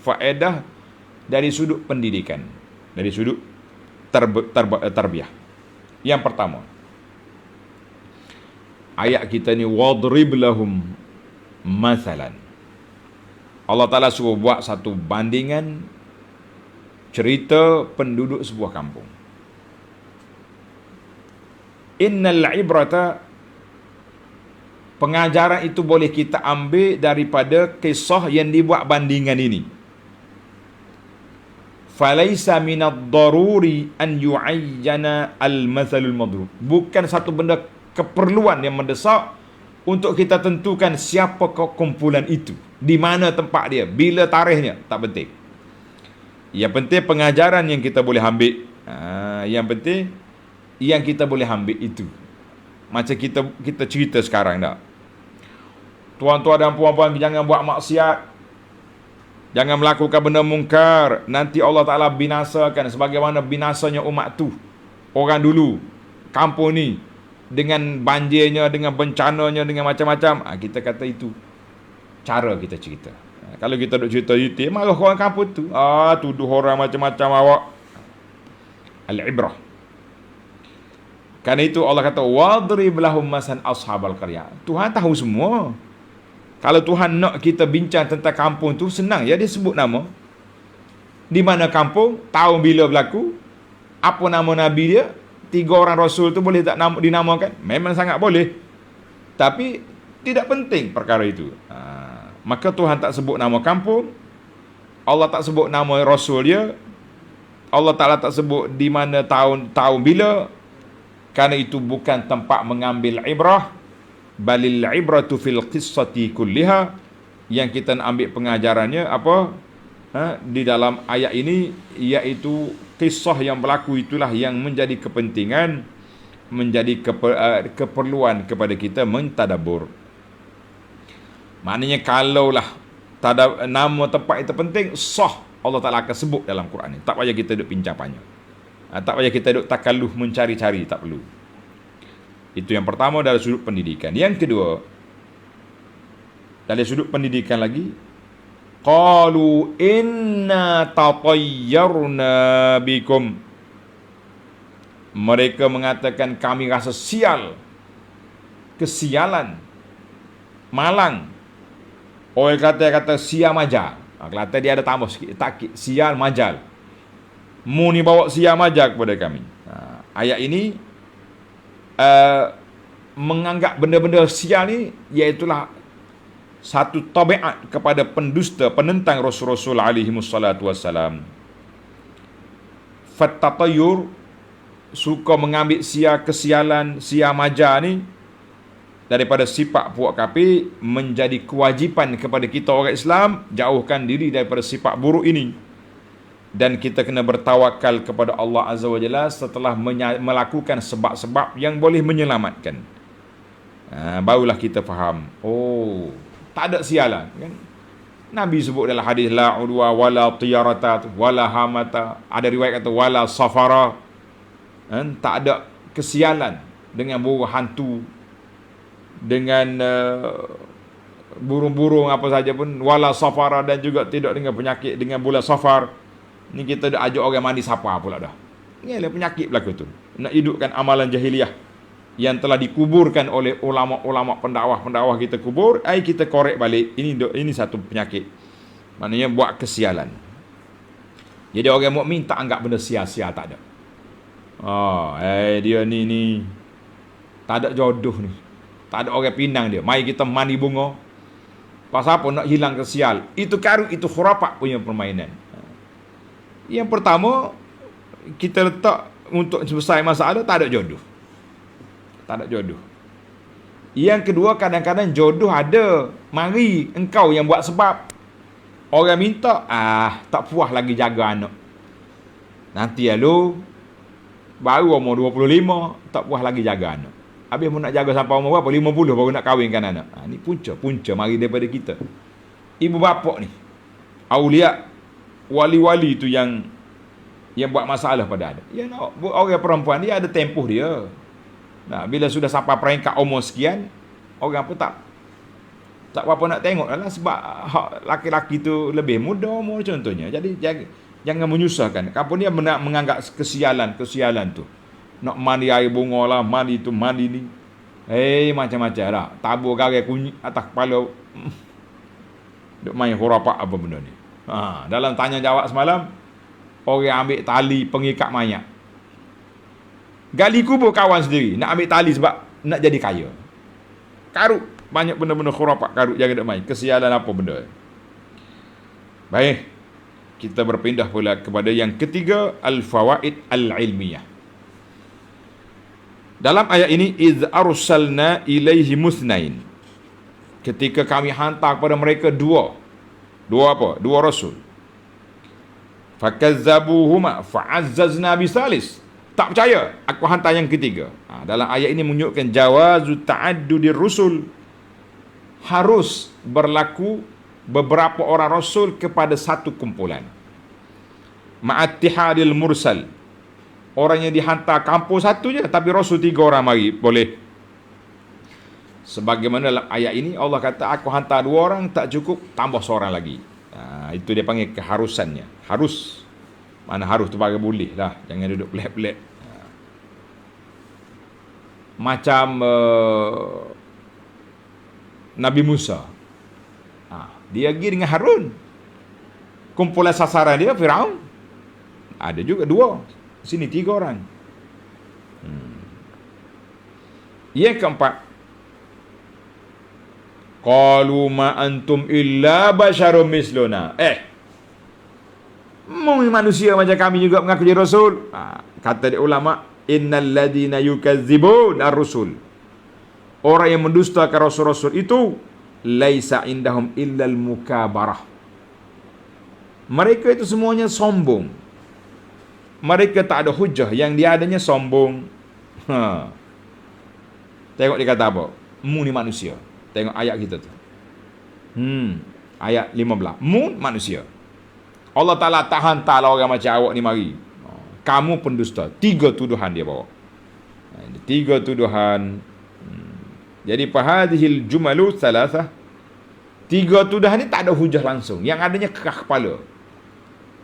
faedah dari sudut pendidikan, dari sudut tarbiyah. Yang pertama, ayat kita ni wadrib lahum mathalan. Allah Ta'ala suruh buat satu bandingan cerita penduduk sebuah kampung. Innal ibrata, pengajaran itu boleh kita ambil daripada kisah yang dibuat bandingan ini. Falaisa minad daruri an yu'ayyana al-mathalul madrub. Bukan satu benda keperluan yang mendesak untuk kita tentukan siapa kumpulan itu, di mana tempat dia, bila tarikhnya, tak penting. Yang penting pengajaran yang kita boleh ambil. Yang penting yang kita boleh ambil itu. Macam kita cerita sekarang tak? Tuan-tuan dan puan-puan, jangan buat maksiat, jangan melakukan benda mungkar, nanti Allah Ta'ala binasakan sebagaimana binasanya umat tu, orang dulu, kampung ni, dengan banjirnya, dengan bencananya, dengan macam-macam. Kita kata itu cara kita cerita. Kalau kita duk cerita itu, malah orang kampung tu tuduh orang macam-macam awak. Al-ibrah. Kerana itu Allah kata wadrib lahum masan ashabal qaryah. Tuhan tahu semua. Kalau Tuhan nak kita bincang tentang kampung tu, senang ya, dia sebut nama, di mana kampung, tahun bila berlaku, apa nama nabi dia, 3 orang rasul tu boleh tak dinamakan? Memang sangat boleh. Tapi tidak penting perkara itu. Maka Tuhan tak sebut nama kampung, Allah tak sebut nama rasul dia, Allah Ta'ala tak sebut di mana tahun bila. Kerana itu bukan tempat mengambil ibrah. Balil ibratu fil qissati kulliha. Yang kita nak ambil pengajarannya apa? Di dalam ayat ini, iaitu kisah yang berlaku itulah yang menjadi kepentingan, menjadi keperluan kepada kita mentadabbur. Maknanya kalaulah nama tempat itu penting, sah Allah Ta'ala akan sebut dalam Quran ni. Tak payah kita duk pincang panjang, tak payah kita duk takalluh mencari-cari, tak perlu. Itu yang pertama dari sudut pendidikan. Yang kedua, dari sudut pendidikan lagi, qalu inna tatayyarna bikum. Mereka mengatakan kami rasa sial, kesialan, malang. Orang kata sial majal. Kelantan dia ada tambah sikit, takkid, sial majal. Mu ni bawa sial majal kepada kami. Ayat ini menganggap benda-benda sial ni iaitulah satu tabiat kepada pendusta, penentang Rasul-Rasul alaihi wassalatu wassalam. Fattatayur, suka mengambil kesialan, sial majal ni daripada sifat puak kafir, menjadi kewajipan kepada kita orang Islam jauhkan diri daripada sifat buruk ini, dan kita kena bertawakal kepada Allah Azza wa Jalla setelah melakukan sebab-sebab yang boleh menyelamatkan. Barulah kita faham, tak ada sialan kan? Nabi sebut dalam hadis la udwa wala tiyarata wala hamata, ada riwayat kata wala safara, tak ada kesialan dengan burung hantu, dengan burung-burung apa saja pun, wala safara, dan juga tidak dengan penyakit dengan bulan safar. Ni kita dah ajak orang mandi sapa pula dah. Ni adalah penyakit berlaku tu. Nak hidupkan amalan jahiliah yang telah dikuburkan oleh ulama-ulama pendakwah kita kubur, kita korek balik. Ini satu penyakit. Maknanya buat kesialan. Jadi orang mukmin tak anggap benda sia-sia, tak ada. Dia ni tak ada jodoh ni, tak ada orang pinang dia, mari kita mandi bunga. Pasal apa? Nak hilang kesial. Itu karut, itu khurafat punya permainan. Yang pertama, kita letak untuk selesai masalah, tak ada jodoh. Tak ada jodoh. Yang kedua, kadang-kadang jodoh ada, mari engkau yang buat sebab. Orang minta, tak puas lagi jaga anak. Nanti baru umur 25, tak puas lagi jaga anak. Habis mu nak jaga sampai umur berapa? 50 baru nak kahwinkan anak. Ni punca mari daripada kita. Ibu bapa ni, aulia, wali-wali tu yang buat masalah pada anak. Ya, orang perempuan dia ada tempoh dia. Bila sudah sampai peringkat umur sekian, orang pun tak Tak apa nak tengok lah sebab hak laki-laki tu lebih muda umur contohnya. Jadi jangan menyusahkan. Kampung dia menganggap kesialan tu. Nak mandi air bunga lah, mandi tu, mandi ni. Macam-macam lah. Tabur garai kunyit atas kepala. Duk main khurafat apa benda ni. Dalam tanya jawab semalam, orang ambil tali pengikat mayat. Gali kubur kawan sendiri. Nak ambil tali sebab nak jadi kaya. Karut. Banyak benda-benda khurafat karut. Jangan duk main. Kesialan apa benda. Baik. Kita berpindah pula kepada yang ketiga. Al-fawaid al-ilmiyah. Dalam ayat ini, iz arsalna ilaihi musnain. Ketika kami hantar kepada mereka dua apa? Dua rasul. Fakazzabuhuma fa'azzazna bisalis. Tak percaya, aku hantar yang ketiga. Dalam ayat ini menunjukkan jawazu ta'addudir rusul. Harus berlaku beberapa orang rasul kepada satu kumpulan. Ma'attihadil mursal. Orang yang dihantar kampung satu je, tapi rasul 3 orang mari, boleh. Sebagaimana dalam ayat ini Allah kata, aku hantar 2 orang, tak cukup, tambah seorang lagi. Itu dia panggil keharusannya. Harus. Mana harus tu bagi boleh lah. Jangan duduk pelik-pelik. Macam Nabi Musa. Dia pergi dengan Harun. Kumpulan sasaran dia Firaun. Ada juga 2. Sini 3 orang. Yang keempat, qalu ma antum illa basyarum misluna. Manusia macam kami juga mengaku jadi rasul. Kata dia ulama, innal ladina yukazzibun ar-rusul. Orang yang mendustakan rasul-rasul itu laisa indahum illal mukabarah. Mereka itu semuanya sombong. Mereka tak ada hujah. Yang dia adanya sombong. Tengok dia kata apa? Mu ni manusia. Tengok ayat kita tu. Ayat 15. Mu manusia. Allah Ta'ala tak hantarlah orang macam awak ni mari. Kamu pendusta. 3 tuduhan dia bawa. 3 tuduhan. Jadi fahadhil jumalu salasah. 3 tuduhan ni tak ada hujah langsung. Yang adanya kerah kepala.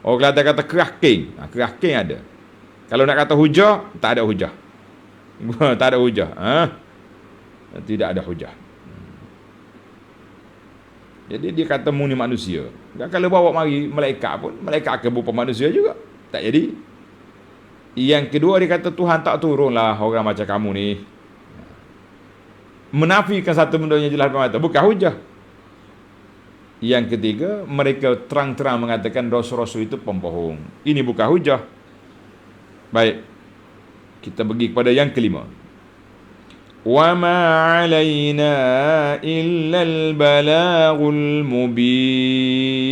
Orang kata kerah king. Kerah king ada. Kalau nak kata hujah, tak ada hujah. Tak ada hujah. Tidak ada hujah. Jadi dia kata mu ni manusia. Kalau bawa mari malaikat pun, malaikat akan berupa manusia juga. Tak jadi. Yang kedua dia kata Tuhan tak turunlah orang macam kamu ni. Menafikan satu benda yang jelas mata, bukan hujah. Yang ketiga, mereka terang-terang mengatakan rasul-rasul itu pembohong. Ini bukan hujah. Baik. Kita pergi kepada yang kelima. Wa ma 'alaina illal balaghul mubin.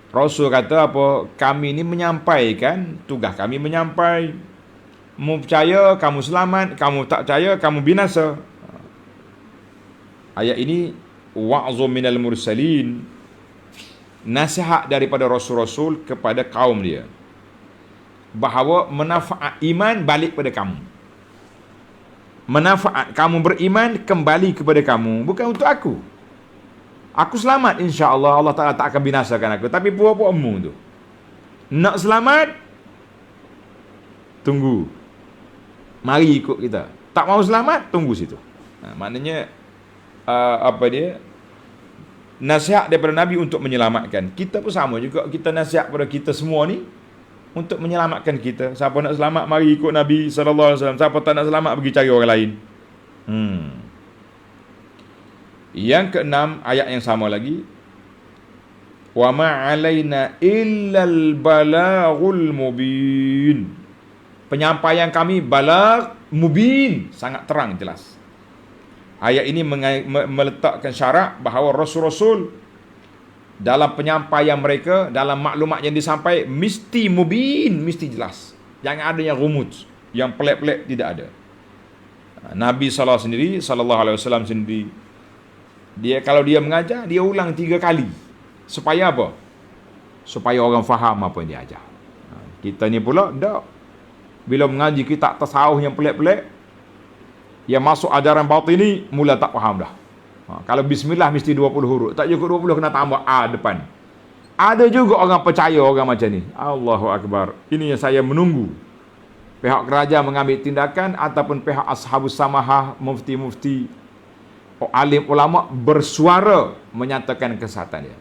Rasul kata apa? Kami ini menyampaikan, tugas kami menyampai. Kamu percaya, kamu selamat. Kamu tak percaya, kamu binasa. Ayat ini wa'zu minal mursalin. Nasihat daripada rasul-rasul kepada kaum dia. Bahawa manfaat iman balik pada kamu. Manfaat kamu beriman kembali kepada kamu, bukan untuk aku. Aku selamat insya-Allah, Allah Taala tak akan binasakan aku. Tapi puak-puakmu tu nak selamat, tunggu. Mari ikut kita. Tak mau selamat, tunggu situ. Maknanya nasihat daripada Nabi untuk menyelamatkan. Kita pun sama juga, kita nasihat pada kita semua ni untuk menyelamatkan kita. Siapa nak selamat, mari ikut Nabi SAW. Siapa tak nak selamat, pergi cari orang lain. Yang keenam, ayat yang sama lagi. Wa ma 'alaina illal balaghul mubin. Penyampaian kami balagh mubin, sangat terang jelas. Ayat ini meletakkan syarat bahawa rasul-rasul dalam penyampaian mereka, dalam maklumat yang disampaikan, mesti mubin, mesti jelas. Jangan ada yang rumut, yang pelik-pelik, tidak ada. Nabi SAW sendiri, SAW sendiri, dia kalau dia mengajar, dia ulang 3 kali. Supaya apa? Supaya orang faham apa yang dia ajar. Kita ni pula, tak. Bila mengaji kita tasawuf yang pelik-pelik, Yang masuk ajaran batil ni mula tak faham dah. Kalau bismillah mesti 20 huruf. Tak cukup 20 kena tambah A depan. Ada juga orang percaya orang macam ni. Allahu Akbar. Ini yang saya menunggu. Pihak kerajaan mengambil tindakan ataupun pihak ashabus samahah, mufti-mufti, alim ulama bersuara menyatakan kesihatan dia.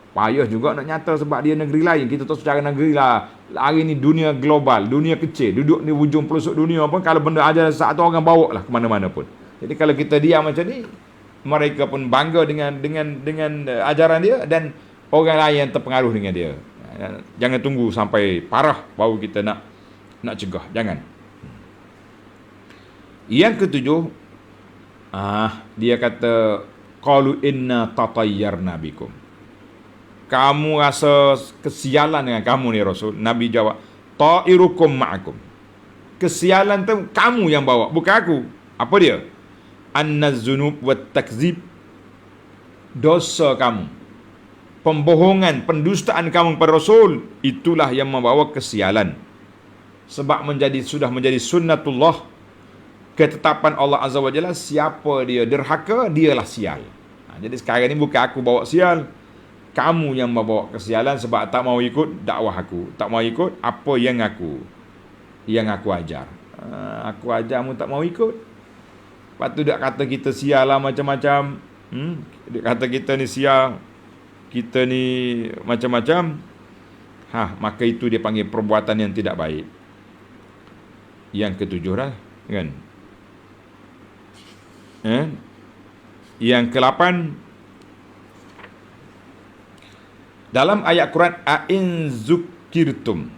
Payah juga nak nyata sebab dia negeri lain. Kita tahu secara negeri lah. Hari ni dunia global, dunia kecil. Duduk ni hujung pelosok dunia pun kalau benda ajaran satu orang bawa lah ke mana-mana pun. Jadi kalau kita diam macam ni, mereka pun bangga dengan ajaran dia dan orang lain yang terpengaruh dengan dia. Jangan tunggu sampai parah baru kita nak cegah. Jangan. Yang ketujuh, dia kata qalu inna tatayyarna bikum. Kamu rasa kesialan dengan kamu ni Rasul. Nabi jawab, ta'irukum ma'akum. Kesialan tu kamu yang bawa, bukan aku. Apa dia? An-nazunub wa takzib. Dosa kamu, pembohongan, pendustaan kamu kepada Rasul, itulah yang membawa kesialan. Sebab sudah menjadi sunnatullah, ketetapan Allah Azza wa Jalla, siapa dia derhaka, dialah sial. Jadi sekarang ni bukan aku bawa sial, kamu yang membawa kesialan sebab tak mau ikut dakwah aku, tak mau ikut apa yang aku ajar. Aku ajar mu tak mau ikut. Lepas tu dia kata kita sial lah macam-macam. Dia kata kita ni sial, kita ni macam-macam. Maka itu dia panggil perbuatan yang tidak baik. Yang ketujuh dah, kan? Yang ke-8, dalam ayat Quran, a'in zukirtum.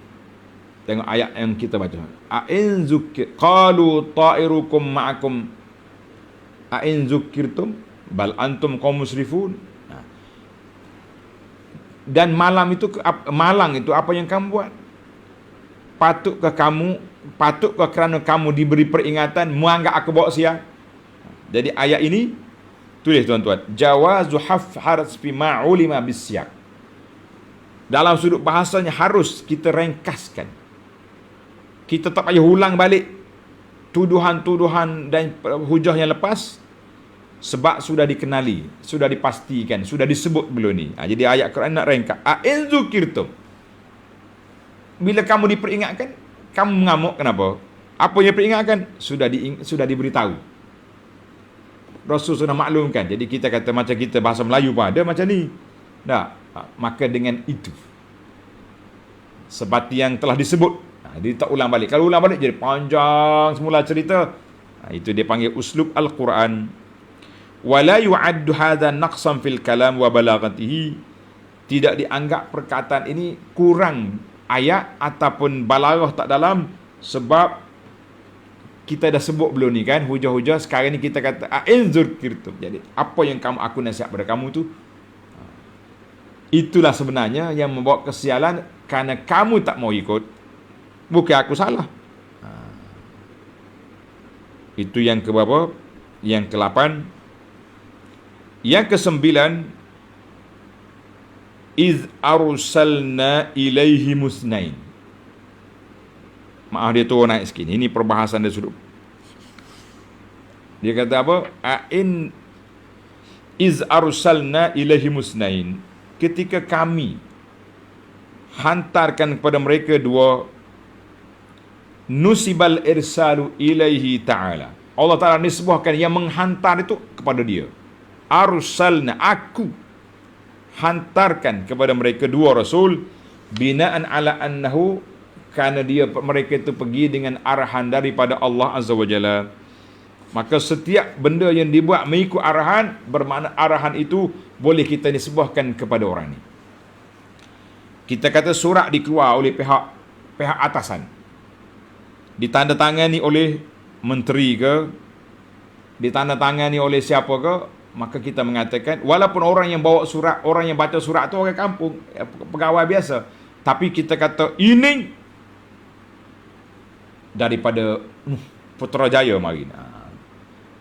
Tengok ayat yang kita baca. A'in zukir, qalu ta'irukum ma'akum a'in zukirtum bal antum qaum musrifun. Dan malang itu apa yang kamu buat? Patutkah kerana kamu diberi peringatan menganggap aku bawa sial? Jadi ayat ini tulis tuan-tuan, jawazu hafharas fi ma'ulima bisyaq. Dalam sudut bahasanya harus kita ringkaskan. Kita tak payah ulang balik tuduhan-tuduhan dan hujah yang lepas, sebab sudah dikenali, sudah dipastikan, sudah disebut belum ni. Jadi ayat Quran nak ringkas. A'in zukirtum. Bila kamu diperingatkan, kamu mengamuk kenapa? Apa yang diperingatkan? Sudah diberitahu. Rasul sudah maklumkan. Jadi kita kata macam kita bahasa Melayu pun ada macam ni. Tak. Maka dengan itu, seperti yang telah disebut, dia tak ulang balik. Kalau ulang balik jadi panjang semula cerita. Itu dia panggil uslub Al-Quran. Wala yu'addu hadha naqsan fil kalam wa balaghatihi. Tidak dianggap perkataan ini kurang ayat ataupun balaghah tak dalam, sebab kita dah sebut belum ni kan, hujah-hujah. Sekarang ni kita kata a'in zukirtum. Jadi apa yang aku nasihat pada kamu tu, itulah sebenarnya yang membawa kesialan, kerana kamu tak mau ikut, bukan aku salah. Itu yang ke berapa? Yang ke-8. Yang ke-9, iz arsalna ilaihi musnain. Maaf dia turun naik sikit. Ini perbahasan dia sudut. Dia kata apa? Iz arsalna ilaihi musnain. Ketika kami hantarkan kepada mereka dua, nusibal irsalu ilaihi ta'ala. Allah Ta'ala nisbahkan yang menghantar itu kepada dia. Arsalna, aku hantarkan kepada mereka dua rasul, binaan ala annahu, kerana mereka itu pergi dengan arahan daripada Allah Azza wa Jalla. Maka setiap benda yang dibuat mengikut arahan, bermakna arahan itu boleh kita nisbahkan kepada orang ni. Kita kata surat dikeluar oleh pihak atasan, ditandatangani oleh menteri ke, ditandatangani oleh siapa ke, maka kita mengatakan, walaupun orang yang bawa surat, orang yang baca surat tu orang kampung, pegawai biasa, tapi kita kata ini daripada Putrajaya mari.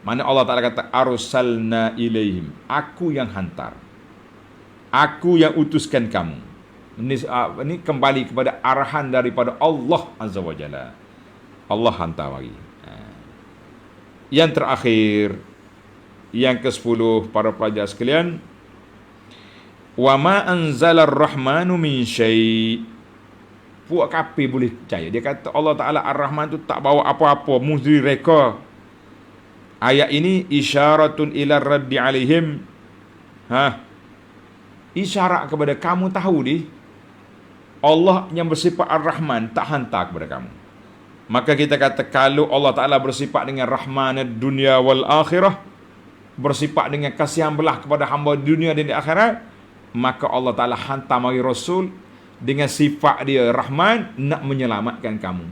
Mana Allah Ta'ala kata arsalna ilaihim, aku yang hantar, aku yang utuskan kamu. Ini kembali kepada arahan daripada Allah Azza wa Jalla. Allah hantar mari. Yang terakhir, yang ke-10 para pelajar sekalian, wa ma anzalar rahmanu min syai'. Puak kafir boleh percaya. Dia kata Allah Ta'ala Ar-Rahman tu tak bawa apa-apa, muzri reka. Ayat ini isyaratun ila raddi alaihim. Isyarat kepada kamu tahu Allah yang bersifat Ar-Rahman tak hantar kepada kamu. Maka kita kata kalau Allah Ta'ala bersifat dengan Rahman dunia wal akhirah, bersifat dengan kasihan belah kepada hamba dunia dan di akhirat, maka Allah Ta'ala hantar mari Rasul dengan sifat dia Rahman nak menyelamatkan kamu.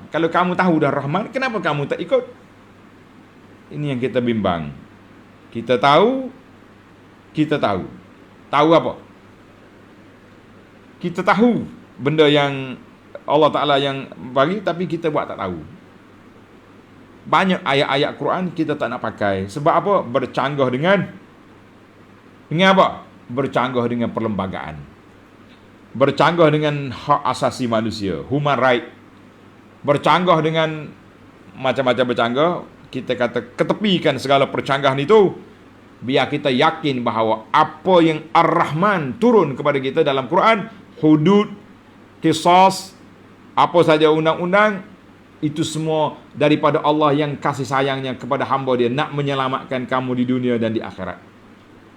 Kalau kamu tahu dah Rahman, kenapa kamu tak ikut? Ini yang kita bimbang. Kita tahu. Tahu apa? Kita tahu benda yang Allah Ta'ala yang bagi, tapi kita buat tak tahu. Banyak ayat-ayat Quran kita tak nak pakai. Sebab apa? Bercanggah dengan apa? Bercanggah dengan perlembagaan. Bercanggah dengan hak asasi manusia, human right. Bercanggah dengan macam-macam bercanggah. Kita kata ketepikan segala percanggahan itu. Biar kita yakin bahawa apa yang Ar-Rahman turun kepada kita dalam Quran, hudud, qisas, apa saja undang-undang, itu semua daripada Allah yang kasih sayangnya kepada hamba dia, nak menyelamatkan kamu di dunia dan di akhirat.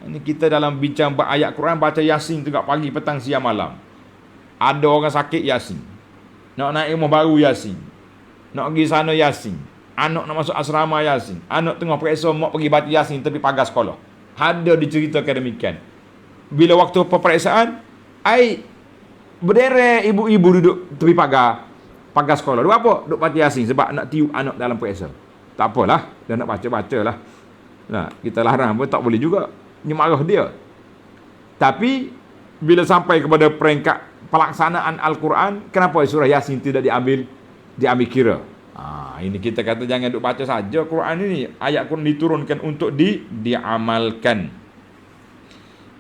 Ini kita dalam bincang ayat Quran, baca Yasin tengah pagi, petang, siang, malam. Ada orang sakit, Yasin. Nak naik rumah baru, Yasin. Nak pergi sana, Yasin. Anak nak masuk asrama, Yasin. Anak tengah periksa, mak pergi baca Yasin tepi pagar sekolah. Ada diceritakan demikian. Bila waktu peperiksaan, berderet ibu-ibu duduk tepi pagar sekolah. Duk apa? Duk baca Yasin sebab nak tiup anak dalam periksa. Tak apalah, dah nak baca-baca lah. Nah, kita larang pun tak boleh juga. Ini marah dia. Tapi bila sampai kepada peringkat pelaksanaan Al-Quran, kenapa surah Yasin tidak diambil kira? Ini kita kata jangan duk baca saja Quran ini. Ayat Quran diturunkan untuk diamalkan.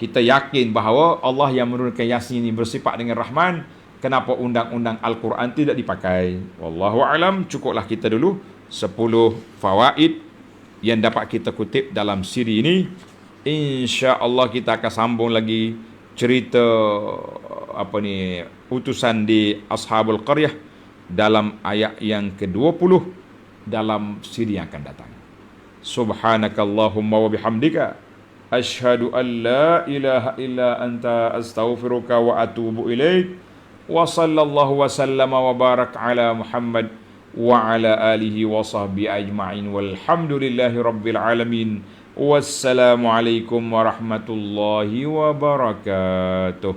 Kita yakin bahawa Allah yang menurunkan Yasin ini bersifat dengan Rahman. Kenapa undang-undang Al-Quran tidak dipakai? Wallahu alam. Cukuplah kita dulu 10 fawaid yang dapat kita kutip dalam siri ini. InsyaAllah kita akan sambung lagi cerita utusan di Ashabul Qaryah dalam ayat yang ke-20 dalam siri yang akan datang. Subhanakallahumma wa bihamdika asyhadu an la ilaha illa anta astaghfiruka wa atubu ilaik. Wa sallallahu wa sallama wa barak ala Muhammad wa ala alihi wa sahbihi ajma'in walhamdulillahi rabbil alamin. Wassalamualaikum warahmatullahi wabarakatuh.